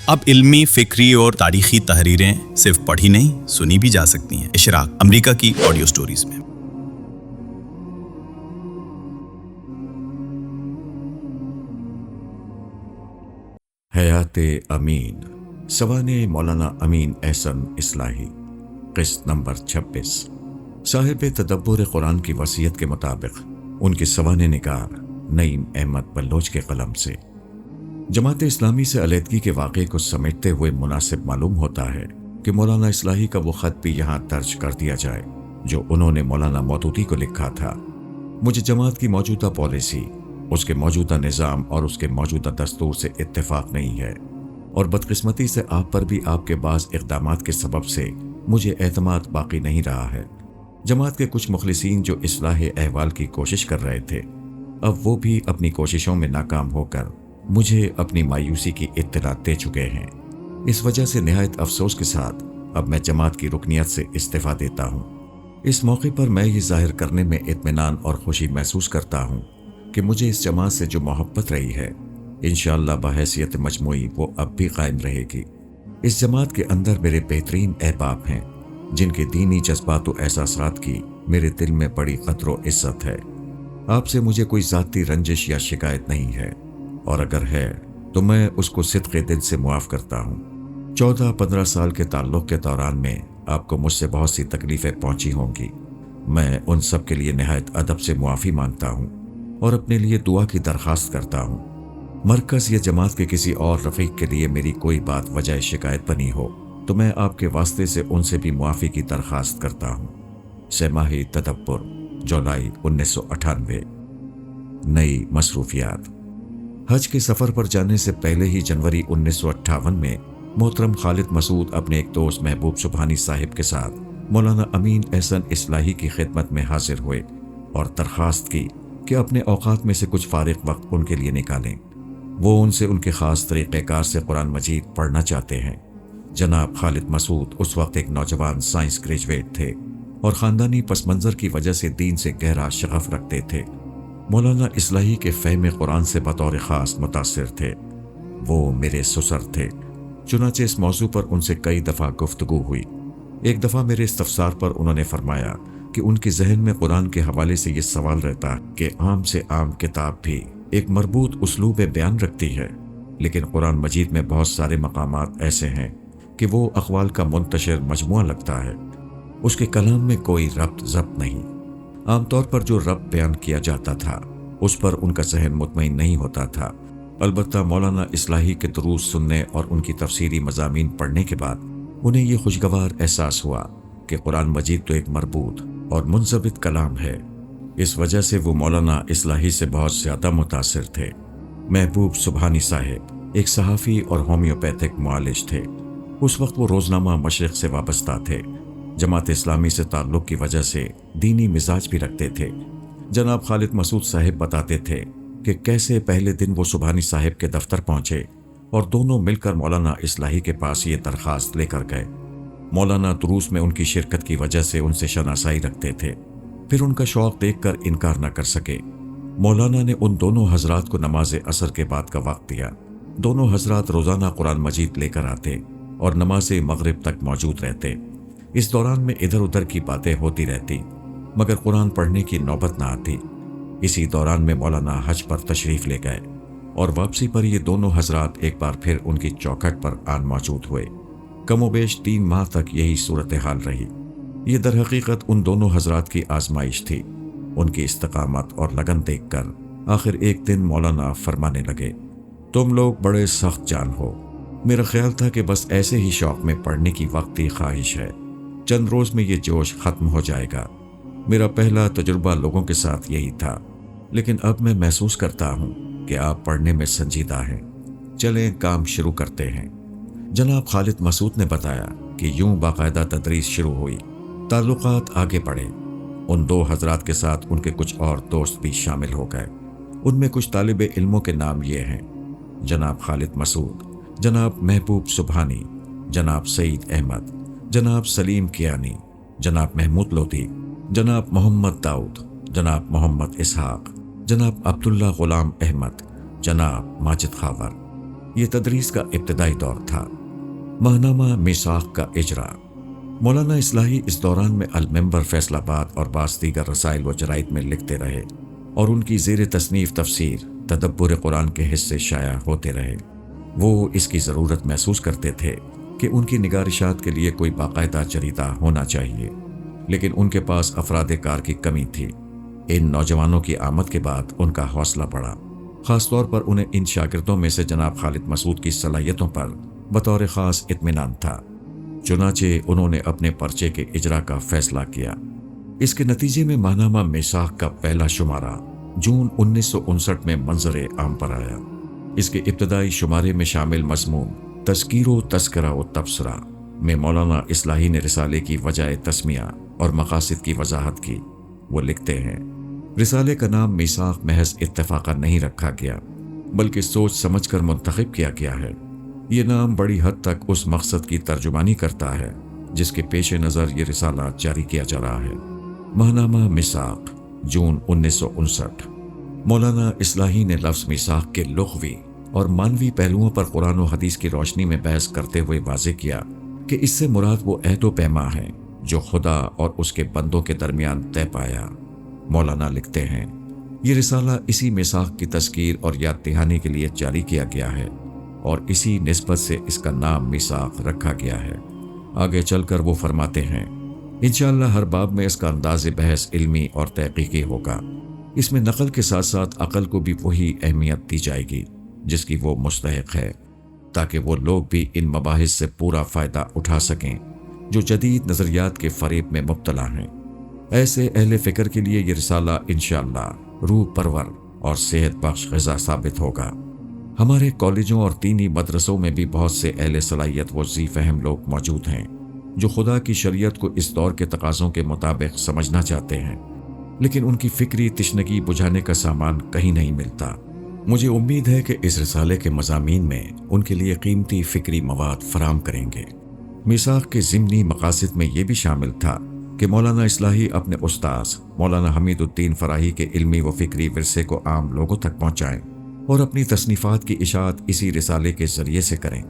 اب علمی، فکری اور تاریخی تحریریں صرف پڑھی نہیں سنی بھی جا سکتی ہیں۔ اشراق امریکہ کی آڈیو سٹوریز میں۔ حیات امین، سوانح مولانا امین احسن اصلاحی، قسط نمبر 26۔ صاحب تدبر قرآن کی وصیت کے مطابق ان کے سوانح نگار نعیم احمد بلوچ کے قلم سے۔ جماعت اسلامی سے علیحدگی کے واقعے کو سمیٹتے ہوئے مناسب معلوم ہوتا ہے کہ مولانا اصلاحی کا وہ خط بھی یہاں درج کر دیا جائے جو انہوں نے مولانا مودودی کو لکھا تھا۔ مجھے جماعت کی موجودہ پالیسی، اس کے موجودہ نظام اور اس کے موجودہ دستور سے اتفاق نہیں ہے، اور بدقسمتی سے آپ پر بھی آپ کے بعض اقدامات کے سبب سے مجھے اعتماد باقی نہیں رہا ہے۔ جماعت کے کچھ مخلصین جو اصلاح احوال کی کوشش کر رہے تھے، اب وہ بھی اپنی کوششوں میں ناکام ہو کر مجھے اپنی مایوسی کی اطلاع دے چکے ہیں۔ اس وجہ سے نہایت افسوس کے ساتھ اب میں جماعت کی رکنیت سے استعفیٰ دیتا ہوں۔ اس موقع پر میں یہ ظاہر کرنے میں اطمینان اور خوشی محسوس کرتا ہوں کہ مجھے اس جماعت سے جو محبت رہی ہے، انشاءاللہ بحیثیت مجموعی وہ اب بھی قائم رہے گی۔ اس جماعت کے اندر میرے بہترین احباب ہیں جن کے دینی جذبات و احساسات کی میرے دل میں بڑی قدر و عزت ہے۔ آپ سے مجھے کوئی ذاتی رنجش یا شکایت نہیں ہے، اور اگر ہے تو میں اس کو صدق دل سے معاف کرتا ہوں۔ 14-15 سال کے تعلق کے دوران میں آپ کو مجھ سے بہت سی تکلیفیں پہنچی ہوں گی۔ میں ان سب کے لیے نہایت ادب سے معافی مانگتا ہوں اور اپنے لیے دعا کی درخواست کرتا ہوں۔ مرکز یا جماعت کے کسی اور رفیق کے لیے میری کوئی بات وجہ شکایت بنی ہو تو میں آپ کے واسطے سے ان سے بھی معافی کی درخواست کرتا ہوں۔ سہ-ماہی تدبر، جولائی 1998۔ نئی مصروفیات۔ حج کے سفر پر جانے سے پہلے ہی جنوری 1958 میں محترم خالد مسعود اپنے ایک دوست محبوب سبحانی صاحب کے ساتھ مولانا امین احسن اصلاحی کی خدمت میں حاضر ہوئے اور درخواست کی کہ اپنے اوقات میں سے کچھ فارغ وقت ان کے لیے نکالیں۔ وہ ان سے ان کے خاص طریقہ کار سے قرآن مجید پڑھنا چاہتے ہیں۔ جناب خالد مسعود اس وقت ایک نوجوان سائنس گریجویٹ تھے اور خاندانی پس منظر کی وجہ سے دین سے گہرا شغف رکھتے تھے۔ مولانا اصلاحی کے فہم قرآن سے بطور خاص متاثر تھے۔ وہ میرے سسر تھے، چنانچہ اس موضوع پر ان سے کئی دفعہ گفتگو ہوئی۔ ایک دفعہ میرے استفسار پر انہوں نے فرمایا کہ ان کے ذہن میں قرآن کے حوالے سے یہ سوال رہتا کہ عام سے عام کتاب بھی ایک مربوط اسلوب بیان رکھتی ہے، لیکن قرآن مجید میں بہت سارے مقامات ایسے ہیں کہ وہ اقوال کا منتشر مجموعہ لگتا ہے، اس کے کلام میں کوئی ربط ضبط نہیں۔ عام طور پر جو رب بیان کیا جاتا تھا اس پر ان کا ذہن مطمئن نہیں ہوتا تھا۔ البتہ مولانا اصلاحی کے دروس سننے اور ان کی تفسیری مضامین پڑھنے کے بعد انہیں یہ خوشگوار احساس ہوا کہ قرآن مجید تو ایک مربوط اور منضبط کلام ہے۔ اس وجہ سے وہ مولانا اصلاحی سے بہت زیادہ متاثر تھے۔ محبوب سبحانی صاحب ایک صحافی اور ہومیوپیتھک معالج تھے۔ اس وقت وہ روزنامہ مشرق سے وابستہ تھے۔ جماعت اسلامی سے تعلق کی وجہ سے دینی مزاج بھی رکھتے تھے۔ جناب خالد مسعود صاحب بتاتے تھے کہ کیسے پہلے دن وہ سبحانی صاحب کے دفتر پہنچے اور دونوں مل کر مولانا اصلاحی کے پاس یہ درخواست لے کر گئے۔ مولانا دروس میں ان کی شرکت کی وجہ سے ان سے شناسائی رکھتے تھے، پھر ان کا شوق دیکھ کر انکار نہ کر سکے۔ مولانا نے ان دونوں حضرات کو نماز عصر کے بعد کا وقت دیا۔ دونوں حضرات روزانہ قرآن مجید لے کر آتے اور نماز مغرب تک موجود رہتے۔ اس دوران میں ادھر ادھر کی باتیں ہوتی رہتی مگر قرآن پڑھنے کی نوبت نہ آتی۔ اسی دوران میں مولانا حج پر تشریف لے گئے اور واپسی پر یہ دونوں حضرات ایک بار پھر ان کی چوکھٹ پر آن موجود ہوئے۔ کم و بیش 3 ماہ تک یہی صورتحال رہی۔ یہ در حقیقت ان دونوں حضرات کی آزمائش تھی۔ ان کی استقامت اور لگن دیکھ کر آخر ایک دن مولانا فرمانے لگے، تم لوگ بڑے سخت جان ہو۔ میرا خیال تھا کہ بس ایسے ہی شوق میں پڑھنے کی وقتی خواہش ہے، چند روز میں یہ جوش ختم ہو جائے گا۔ میرا پہلا تجربہ لوگوں کے ساتھ یہی تھا، لیکن اب میں محسوس کرتا ہوں کہ آپ پڑھنے میں سنجیدہ ہیں۔ چلیں کام شروع کرتے ہیں۔ جناب خالد مسعود نے بتایا کہ یوں باقاعدہ تدریس شروع ہوئی۔ تعلقات آگے بڑھے۔ ان 2 حضرات کے ساتھ ان کے کچھ اور دوست بھی شامل ہو گئے۔ ان میں کچھ طالب علموں کے نام یہ ہیں: جناب خالد مسعود، جناب محبوب سبحانی، جناب سعید احمد، جناب سلیم کیانی، جناب محمود لودھی، جناب محمد داؤد، جناب محمد اسحاق، جناب عبداللہ غلام احمد، جناب ماجد خاور۔ یہ تدریس کا ابتدائی دور تھا۔ ماہنامہ میثاق کا اجرا۔ مولانا اصلاحی اس دوران میں المنبر فیصل آباد اور بعض دیگر رسائل و جرائد میں لکھتے رہے اور ان کی زیر تصنیف تفسیر تدبر قرآن کے حصے شائع ہوتے رہے۔ وہ اس کی ضرورت محسوس کرتے تھے کہ ان کی نگارشات کے لیے کوئی باقاعدہ جریدہ ہونا چاہیے، لیکن ان کے پاس افراد کار کی کمی تھی۔ ان نوجوانوں کی آمد کے بعد ان کا حوصلہ بڑھا، خاص طور پر انہیں ان شاگردوں میں سے جناب خالد مسعود کی صلاحیتوں پر بطور خاص اطمینان تھا۔ چنانچہ انہوں نے اپنے پرچے کے اجرا کا فیصلہ کیا۔ اس کے نتیجے میں ماہنامہ میثاق کا پہلا شمارہ جون 1959 میں منظر عام پر آیا۔ اس کے ابتدائی شمارے میں شامل مضمون تذکیر و تذکرہ و تبصرہ میں مولانا اصلاحی نے رسالے کی وجہ تسمیہ اور مقاصد کی وضاحت کی۔ وہ لکھتے ہیں، رسالے کا نام میثاق محض اتفاقا نہیں رکھا گیا، بلکہ سوچ سمجھ کر منتخب کیا گیا ہے۔ یہ نام بڑی حد تک اس مقصد کی ترجمانی کرتا ہے جس کے پیش نظر یہ رسالہ جاری کیا جا رہا ہے۔ ماہنامہ میثاق جون 1959۔ مولانا اصلاحی نے لفظ میثاق کے لغوی اور مانوی پہلوؤں پر قرآن و حدیث کی روشنی میں بحث کرتے ہوئے واضح کیا کہ اس سے مراد وہ عہد و پیما ہے جو خدا اور اس کے بندوں کے درمیان طے پایا۔ مولانا لکھتے ہیں، یہ رسالہ اسی میثاق کی تذکیر اور یاد دہانی کے لیے جاری کیا گیا ہے اور اسی نسبت سے اس کا نام میثاق رکھا گیا ہے۔ آگے چل کر وہ فرماتے ہیں، انشاءاللہ ہر باب میں اس کا انداز بحث علمی اور تحقیقی ہوگا۔ اس میں نقل کے ساتھ ساتھ عقل کو بھی وہی اہمیت دی جائے گی جس کی وہ مستحق ہے، تاکہ وہ لوگ بھی ان مباحث سے پورا فائدہ اٹھا سکیں جو جدید نظریات کے فریب میں مبتلا ہیں۔ ایسے اہل فکر کے لیے یہ رسالہ انشاءاللہ روح پرور اور صحت بخش غذا ثابت ہوگا۔ ہمارے کالجوں اور دینی مدرسوں میں بھی بہت سے اہل صلاحیت و ذی فہم لوگ موجود ہیں جو خدا کی شریعت کو اس دور کے تقاضوں کے مطابق سمجھنا چاہتے ہیں، لیکن ان کی فکری تشنگی بجھانے کا سامان کہیں نہیں ملتا۔ مجھے امید ہے کہ اس رسالے کے مضامین میں ان کے لیے قیمتی فکری مواد فراہم کریں گے۔ میثاق کے ضمنی مقاصد میں یہ بھی شامل تھا کہ مولانا اصلاحی اپنے استاذ مولانا حمید الدین فراہی کے علمی و فکری ورثے کو عام لوگوں تک پہنچائیں اور اپنی تصنیفات کی اشاعت اسی رسالے کے ذریعے سے کریں۔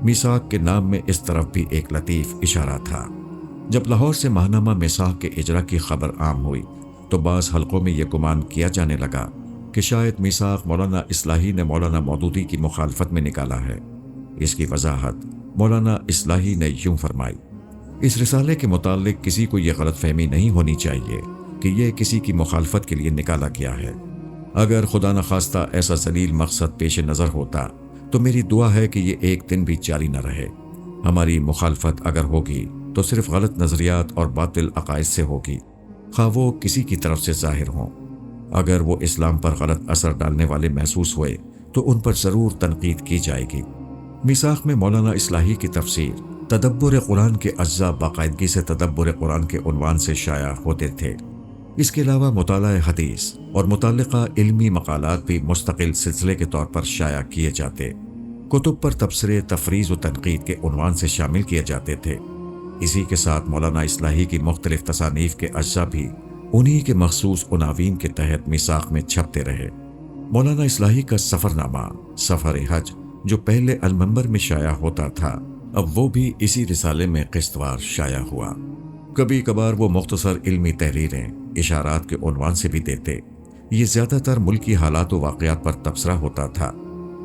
میثاق کے نام میں اس طرف بھی ایک لطیف اشارہ تھا۔ جب لاہور سے ماہنامہ میثاق کے اجرا کی خبر عام ہوئی تو بعض حلقوں میں یہ گمان کیا جانے لگا کہ شاید میثاق مولانا اصلاحی نے مولانا مودودی کی مخالفت میں نکالا ہے۔ اس کی وضاحت مولانا اصلاحی نے یوں فرمائی، اس رسالے کے متعلق کسی کو یہ غلط فہمی نہیں ہونی چاہیے کہ یہ کسی کی مخالفت کے لیے نکالا گیا ہے۔ اگر خدا نخواستہ ایسا ذلیل مقصد پیش نظر ہوتا تو میری دعا ہے کہ یہ ایک دن بھی جاری نہ رہے۔ ہماری مخالفت اگر ہوگی تو صرف غلط نظریات اور باطل عقائد سے ہوگی، خواہ وہ کسی کی طرف سے ظاہر ہوں۔ اگر وہ اسلام پر غلط اثر ڈالنے والے محسوس ہوئے تو ان پر ضرور تنقید کی جائے گی۔ میثاق میں مولانا اصلاحی کی تفسیر تدبر قرآن کے اجزاء باقاعدگی سے تدبر قرآن کے عنوان سے شائع ہوتے تھے۔ اس کے علاوہ مطالعہ حدیث اور متعلقہ علمی مقالات بھی مستقل سلسلے کے طور پر شائع کیے جاتے۔ کتب پر تبصرے تفریز و تنقید کے عنوان سے شامل کیے جاتے تھے۔ اسی کے ساتھ مولانا اصلاحی کی مختلف تصانیف کے اجزاء بھی انہی کے مخصوص عناوین کے تحت میثاق میں چھپتے رہے۔ مولانا اصلاحی کا سفر نامہ سفر حج جو پہلے المنبر میں شائع ہوتا تھا، اب وہ بھی اسی رسالے میں قسطوار شائع ہوا۔ کبھی کبھار وہ مختصر علمی تحریریں اشارات کے عنوان سے بھی دیتے۔ یہ زیادہ تر ملکی حالات و واقعات پر تبصرہ ہوتا تھا،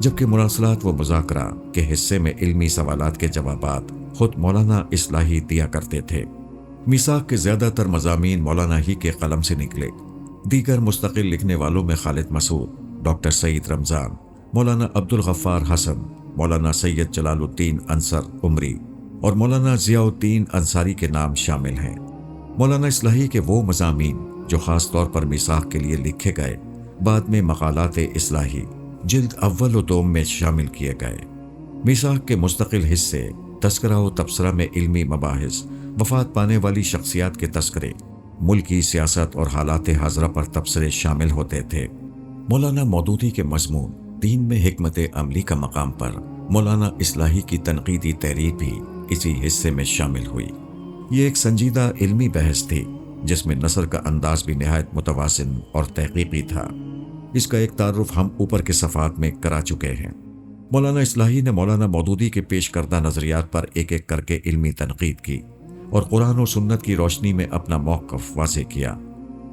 جبکہ مراسلات و مذاکرہ کے حصے میں علمی سوالات کے جوابات خود مولانا اصلاحی دیا کرتے تھے۔ میثاق کے زیادہ تر مضامین مولانا ہی کے قلم سے نکلے۔ دیگر مستقل لکھنے والوں میں خالد مسعود، ڈاکٹر سعید رمضان، مولانا عبدالغفار حسن، مولانا سید جلال الدین انصر عمری اور مولانا ضیاء الدین انصاری کے نام شامل ہیں۔ مولانا اصلاحی کے وہ مضامین جو خاص طور پر میثاق کے لیے لکھے گئے بعد میں مقالات اصلاحی جلد اول و دوم میں شامل کیے گئے۔ میثاق کے مستقل حصے تذکرہ و تبصرہ میں علمی مباحث، وفات پانے والی شخصیات کے تذکرے، ملکی سیاست اور حالات حاضرہ پر تبصرے شامل ہوتے تھے۔ مولانا مودودی کے مضمون دین میں حکمت عملی کا مقام پر مولانا اصلاحی کی تنقیدی تحریر بھی اسی حصے میں شامل ہوئی۔ یہ ایک سنجیدہ علمی بحث تھی جس میں نثر کا انداز بھی نہایت متوازن اور تحقیقی تھا۔ اس کا ایک تعارف ہم اوپر کے صفحات میں کرا چکے ہیں۔ مولانا اصلاحی نے مولانا مودودی کے پیش کردہ نظریات پر ایک ایک کر کے علمی تنقید کی اور قرآن و سنت کی روشنی میں اپنا موقف واضح کیا۔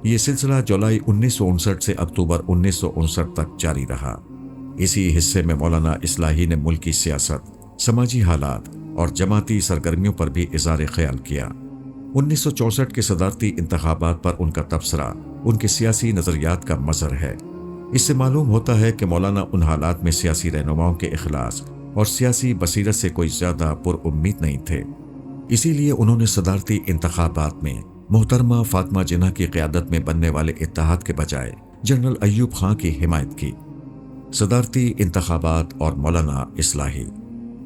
یہ سلسلہ جولائی 1959 سے اکتوبر 1959 تک جاری رہا۔ اسی حصے میں مولانا اصلاحی نے ملکی سیاست، سماجی حالات اور جماعتی سرگرمیوں پر بھی اظہار خیال کیا۔ 1964 کے صدارتی انتخابات پر ان کا تبصرہ ان کے سیاسی نظریات کا مظہر ہے۔ اس سے معلوم ہوتا ہے کہ مولانا ان حالات میں سیاسی رہنماؤں کے اخلاص اور سیاسی بصیرت سے کوئی زیادہ پر امید نہیں تھے۔ اسی لیے انہوں نے صدارتی انتخابات میں محترمہ فاطمہ جناح کی قیادت میں بننے والے اتحاد کے بجائے جنرل ایوب خان کی حمایت کی۔ صدارتی انتخابات اور مولانا اصلاحی،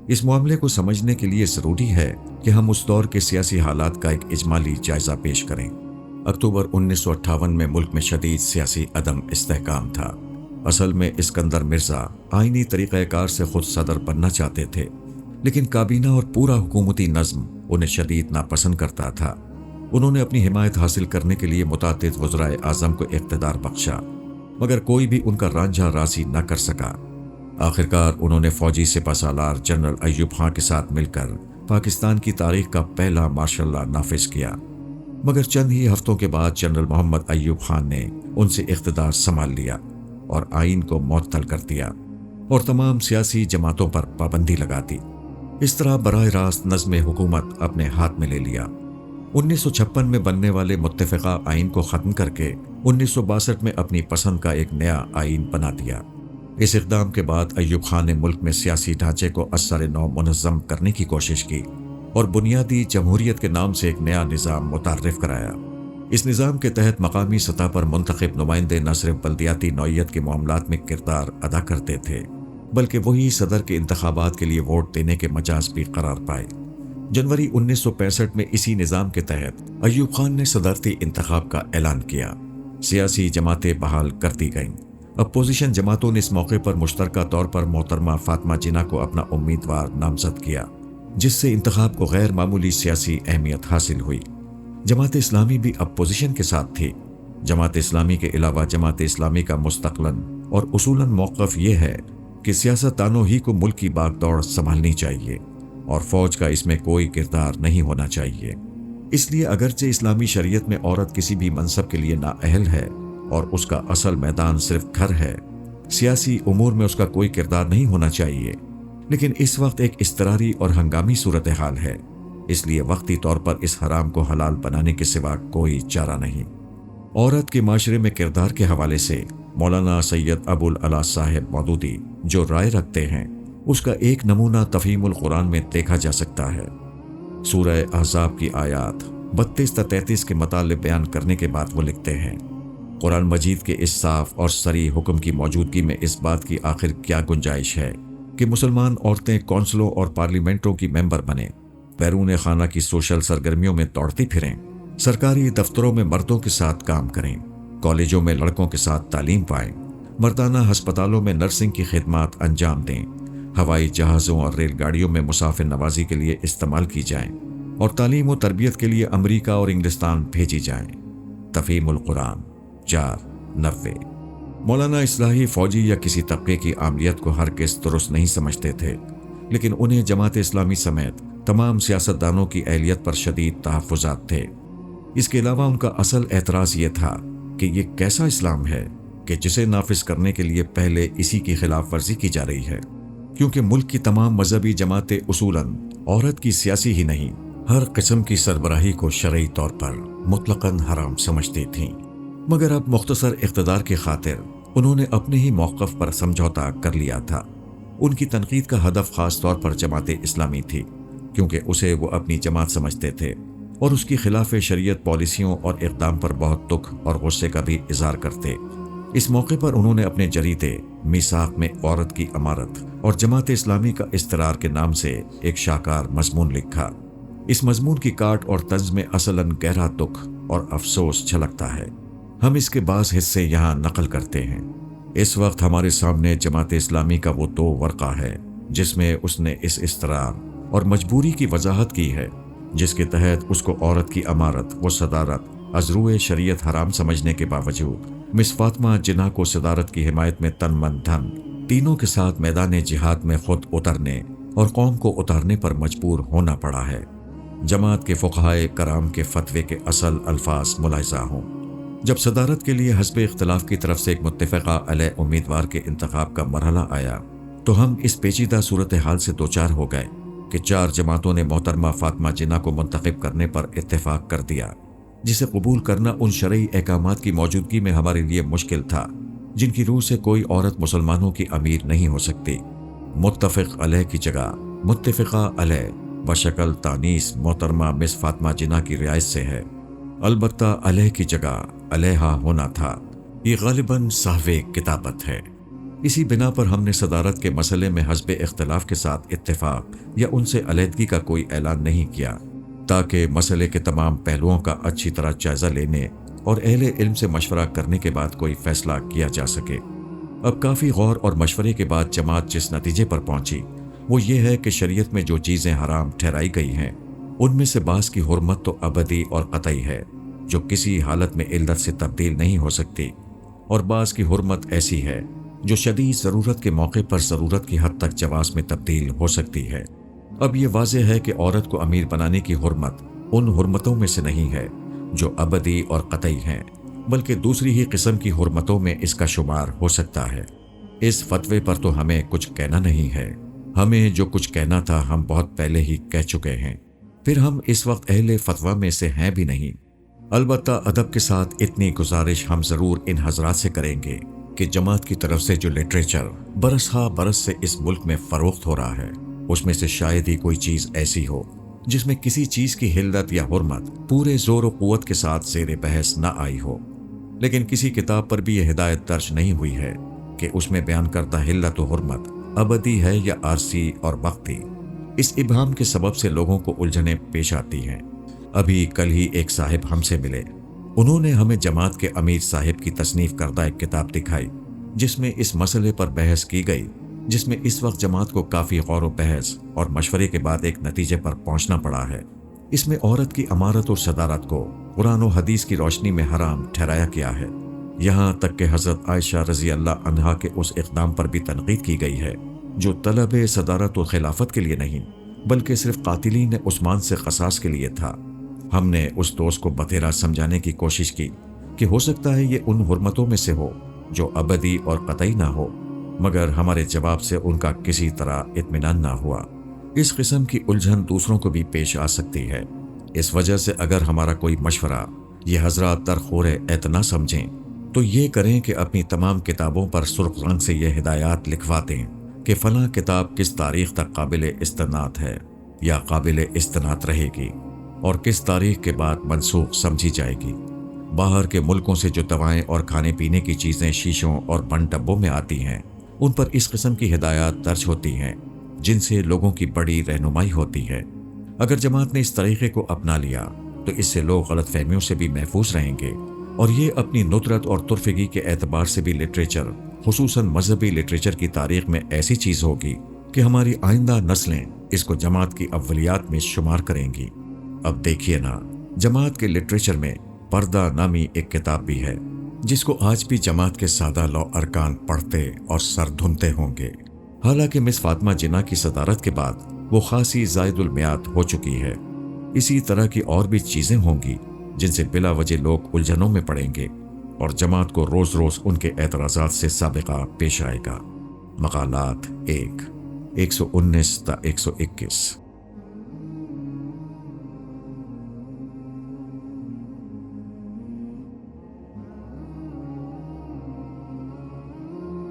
اس معاملے کو سمجھنے کے لیے ضروری ہے کہ ہم اس دور کے سیاسی حالات کا ایک اجمالی جائزہ پیش کریں۔ اکتوبر 1958 میں ملک میں شدید سیاسی عدم استحکام تھا۔ اصل میں اسکندر مرزا آئینی طریقہ کار سے خود صدر بننا چاہتے تھے، لیکن کابینہ اور پورا حکومتی نظم انہیں شدید ناپسند کرتا تھا۔ انہوں نے اپنی حمایت حاصل کرنے کے لیے متعدد وزرائے اعظم کو اقتدار بخشا، مگر کوئی بھی ان کا رانجھا راضی نہ کر سکا۔ آخرکار انہوں نے فوجی سپہ سالار جنرل ایوب خان کے ساتھ مل کر پاکستان کی تاریخ کا پہلا مارشل لا نافذ کیا، مگر چند ہی ہفتوں کے بعد جنرل محمد ایوب خان نے ان سے اقتدار سنبھال لیا اور آئین کو معطل کر دیا اور تمام سیاسی جماعتوں پر پابندی لگا دی۔ اس طرح براہ راست نظم حکومت اپنے ہاتھ میں لے لیا۔ 1956 میں بننے والے متفقہ آئین کو ختم کر کے 1962 میں اپنی پسند کا ایک نیا آئین بنا دیا۔ اس اقدام کے بعد ایوب خان نے ملک میں سیاسی ڈھانچے کو ازسر نو منظم کرنے کی کوشش کی اور بنیادی جمہوریت کے نام سے ایک نیا نظام متعارف کرایا۔ اس نظام کے تحت مقامی سطح پر منتخب نمائندے نہ صرف بلدیاتی نوعیت کے معاملات میں کردار ادا کرتے تھے، بلکہ وہی صدر کے انتخابات کے لیے ووٹ دینے کے مجاز بھی قرار پائے۔ جنوری 1965 میں اسی نظام کے تحت ایوب خان نے صدارتی انتخاب کا اعلان کیا۔ سیاسی جماعتیں بحال کر دی گئیں۔ اپوزیشن جماعتوں نے اس موقع پر مشترکہ طور پر محترمہ فاطمہ جناح کو اپنا امیدوار نامزد کیا، جس سے انتخاب کو غیر معمولی سیاسی اہمیت حاصل ہوئی۔ جماعت اسلامی بھی اپوزیشن کے ساتھ تھی۔ جماعت اسلامی کے علاوہ جماعت اسلامی کا مستقلاً اور اصولاً موقف یہ ہے کہ سیاست دانوں ہی کو ملک کی باغ دوڑ سنبھالنی چاہیے اور فوج کا اس میں کوئی کردار نہیں ہونا چاہیے۔ اس لیے اگرچہ اسلامی شریعت میں عورت کسی بھی منصب کے لیے نااہل ہے اور اس کا اصل میدان صرف گھر ہے، سیاسی امور میں اس کا کوئی کردار نہیں ہونا چاہیے، لیکن اس وقت ایک اضطراری اور ہنگامی صورتحال ہے، اس لیے وقتی طور پر اس حرام کو حلال بنانے کے سوا کوئی چارہ نہیں۔ عورت کے معاشرے میں کردار کے حوالے سے مولانا سید ابو العلا صاحب مودودی جو رائے رکھتے ہیں، اس کا ایک نمونہ تفہیم القرآن میں دیکھا جا سکتا ہے۔ سورہ احزاب کی آیات 32 تا 33 کے مطالب بیان کرنے کے بعد وہ لکھتے ہیں، قرآن مجید کے اس صاف اور صریح حکم کی موجودگی میں اس بات کی آخر کیا گنجائش ہے کہ مسلمان عورتیں کونسلوں اور پارلیمنٹوں کی ممبر بنیں، بیرون خانہ کی سوشل سرگرمیوں میں دوڑتی پھریں، سرکاری دفتروں میں مردوں کے ساتھ کام کریں، کالجوں میں لڑکوں کے ساتھ تعلیم پائیں، مردانہ ہسپتالوں میں نرسنگ کی خدمات انجام دیں، ہوائی جہازوں اور ریل گاڑیوں میں مسافر نوازی کے لیے استعمال کی جائیں اور تعلیم و تربیت کے لیے امریکہ اور انگلستان بھیجی جائیں۔ تفہیم القرآن 490۔ مولانا اصلاحی فوجی یا کسی طبقے کی عاملیت کو ہرگز درست نہیں سمجھتے تھے، لیکن انہیں جماعت اسلامی سمیت تمام سیاستدانوں کی اہلیت پر شدید تحفظات تھے۔ اس کے علاوہ ان کا اصل اعتراض یہ تھا کہ یہ کیسا اسلام ہے کہ جسے نافذ کرنے کے لیے پہلے اسی کی خلاف ورزی کی جا رہی ہے، کیونکہ ملک کی تمام مذہبی جماعتیں اصولاً عورت کی سیاسی ہی نہیں، ہر قسم کی سربراہی کو شرعی طور پر مطلقاً حرام سمجھتی تھیں۔ مگر اب مختصر اقتدار کی خاطر انہوں نے اپنے ہی موقف پر سمجھوتا کر لیا تھا۔ ان کی تنقید کا ہدف خاص طور پر جماعت اسلامی تھی، کیونکہ اسے وہ اپنی جماعت سمجھتے تھے اور اس کی خلاف شریعت پالیسیوں اور اقدام پر بہت دکھ اور غصے کا بھی اظہار کرتے۔ اس موقع پر انہوں نے اپنے جریدے میثاق میں عورت کی امارت اور جماعت اسلامی کا اضطرار کے نام سے ایک شاہکار مضمون لکھا۔ اس مضمون کی کاٹ اور طنز میں اصلاً گہرا دکھ اور افسوس جھلکتا ہے۔ ہم اس کے بعض حصے یہاں نقل کرتے ہیں۔ اس وقت ہمارے سامنے جماعت اسلامی کا وہ 2 ورقہ ہے جس میں اس نے اس اضطرار اور مجبوری کی وضاحت کی ہے جس کے تحت اس کو عورت کی امارت و صدارت از روئے شریعت حرام سمجھنے کے باوجود مس فاطمہ جناح کو صدارت کی حمایت میں تن من دھن تینوں کے ساتھ میدان جہاد میں خود اترنے اور قوم کو اتارنے پر مجبور ہونا پڑا ہے۔ جماعت کے فقہائے کرام کے فتوے کے اصل الفاظ ملاحظہ ہوں۔ جب صدارت کے لیے حزب اختلاف کی طرف سے ایک متفقہ علیہ امیدوار کے انتخاب کا مرحلہ آیا تو ہم اس پیچیدہ صورتحال سے دوچار ہو گئے کہ 4 جماعتوں نے محترمہ فاطمہ جناح کو منتخب کرنے پر اتفاق کر دیا، جسے قبول کرنا ان شرعی احکامات کی موجودگی میں ہمارے لیے مشکل تھا جن کی روح سے کوئی عورت مسلمانوں کی امیر نہیں ہو سکتی۔ متفق علیہ کی جگہ متفقہ علیہ بشکل تانیث محترمہ مس فاطمہ جناح کی رعایت سے ہے، البتہ علیہ کی جگہ علیہا ہونا تھا۔ یہ غالباً صحوِ کتابت ہے۔ اسی بنا پر ہم نے صدارت کے مسئلے میں حزب اختلاف کے ساتھ اتفاق یا ان سے علیحدگی کا کوئی اعلان نہیں کیا، تاکہ مسئلے کے تمام پہلوؤں کا اچھی طرح جائزہ لینے اور اہل علم سے مشورہ کرنے کے بعد کوئی فیصلہ کیا جا سکے۔ اب کافی غور اور مشورے کے بعد جماعت جس نتیجے پر پہنچی وہ یہ ہے کہ شریعت میں جو چیزیں حرام ٹھہرائی گئی ہیں ان میں سے بعض کی حرمت تو ابدی اور قطعی ہے جو کسی حالت میں علت سے تبدیل نہیں ہو سکتی، اور بعض کی حرمت ایسی ہے جو شدید ضرورت کے موقع پر ضرورت کی حد تک جواز میں تبدیل ہو سکتی ہے۔ اب یہ واضح ہے کہ عورت کو امیر بنانے کی حرمت ان حرمتوں میں سے نہیں ہے جو ابدی اور قطعی ہیں، بلکہ دوسری ہی قسم کی حرمتوں میں اس کا شمار ہو سکتا ہے۔ اس فتوے پر تو ہمیں کچھ کہنا نہیں ہے، ہمیں جو کچھ کہنا تھا ہم بہت پہلے ہی کہہ چکے ہیں، پھر ہم اس وقت اہل فتویٰ میں سے ہیں بھی نہیں۔ البتہ ادب کے ساتھ اتنی گزارش ہم ضرور ان حضرات سے کریں گے کہ جماعت کی طرف سے جو لٹریچر برس ہا برس سے اس ملک میں فروخت ہو رہا ہے اس میں سے شاید ہی کوئی چیز ایسی ہو جس میں کسی چیز کی حلت یا حرمت پورے زور و قوت کے ساتھ زیر بحث نہ آئی ہو، لیکن کسی کتاب پر بھی یہ ہدایت درج نہیں ہوئی ہے کہ اس میں بیان کردہ حلت و حرمت ابدی ہے یا عارضی اور وقتی۔ اس ابہام کے سبب سے لوگوں کو الجھنیں پیش آتی ہیں۔ ابھی کل ہی ایک صاحب ہم سے ملے، انہوں نے ہمیں جماعت کے امیر صاحب کی تصنیف کردہ ایک کتاب دکھائی جس میں اس مسئلے پر بحث کی گئی، جس میں اس وقت جماعت کو کافی غور و بحث اور مشورے کے بعد ایک نتیجے پر پہنچنا پڑا ہے۔ اس میں عورت کی امارت اور صدارت کو قرآن و حدیث کی روشنی میں حرام ٹھہرایا گیا ہے، یہاں تک کہ حضرت عائشہ رضی اللہ عنہا کے اس اقدام پر بھی تنقید کی گئی ہے جو طلب صدارت و خلافت کے لیے نہیں بلکہ صرف قاتلین عثمان سے قصاص کے لیے تھا۔ ہم نے اس دوست کو بتیرا سمجھانے کی کوشش کی کہ ہو سکتا ہے یہ ان حرمتوں میں سے ہو جو ابدی اور قطعی نہ ہو، مگر ہمارے جواب سے ان کا کسی طرح اطمینان نہ ہوا۔ اس قسم کی الجھن دوسروں کو بھی پیش آ سکتی ہے، اس وجہ سے اگر ہمارا کوئی مشورہ یہ حضرات درخور اعتنا سمجھیں تو یہ کریں کہ اپنی تمام کتابوں پر سرخ رنگ سے یہ ہدایات لکھوا دیں کہ فلاں کتاب کس تاریخ تک قابل استناد ہے یا قابل استناد رہے گی اور کس تاریخ کے بعد منسوخ سمجھی جائے گی۔ باہر کے ملکوں سے جو دوائیں اور کھانے پینے کی چیزیں شیشوں اور بند ڈبوں میں آتی ہیں ان پر اس قسم کی ہدایات درج ہوتی ہیں جن سے لوگوں کی بڑی رہنمائی ہوتی ہے۔ اگر جماعت نے اس طریقے کو اپنا لیا تو اس سے لوگ غلط فہمیوں سے بھی محفوظ رہیں گے، اور یہ اپنی ندرت اور ترفگی کے اعتبار سے بھی لٹریچر خصوصاً مذہبی لٹریچر کی تاریخ میں ایسی چیز ہوگی کہ ہماری آئندہ نسلیں اس کو جماعت کی اولیات میں شمار کریں گی۔ اب دیکھیے نا، جماعت کے لٹریچر میں پردہ نامی ایک کتاب بھی ہے جس کو آج بھی جماعت کے سادہ لو ارکان پڑھتے اور سر دھنتے ہوں گے، حالانکہ مس فاطمہ جناح کی صدارت کے بعد وہ خاصی زائد المیعاد ہو چکی ہے۔ اسی طرح کی اور بھی چیزیں ہوں گی جن سے بلا وجہ لوگ الجھنوں میں پڑیں گے اور جماعت کو روز روز ان کے اعتراضات سے سابقہ پیش آئے گا۔ مقالات 1 119 تا 121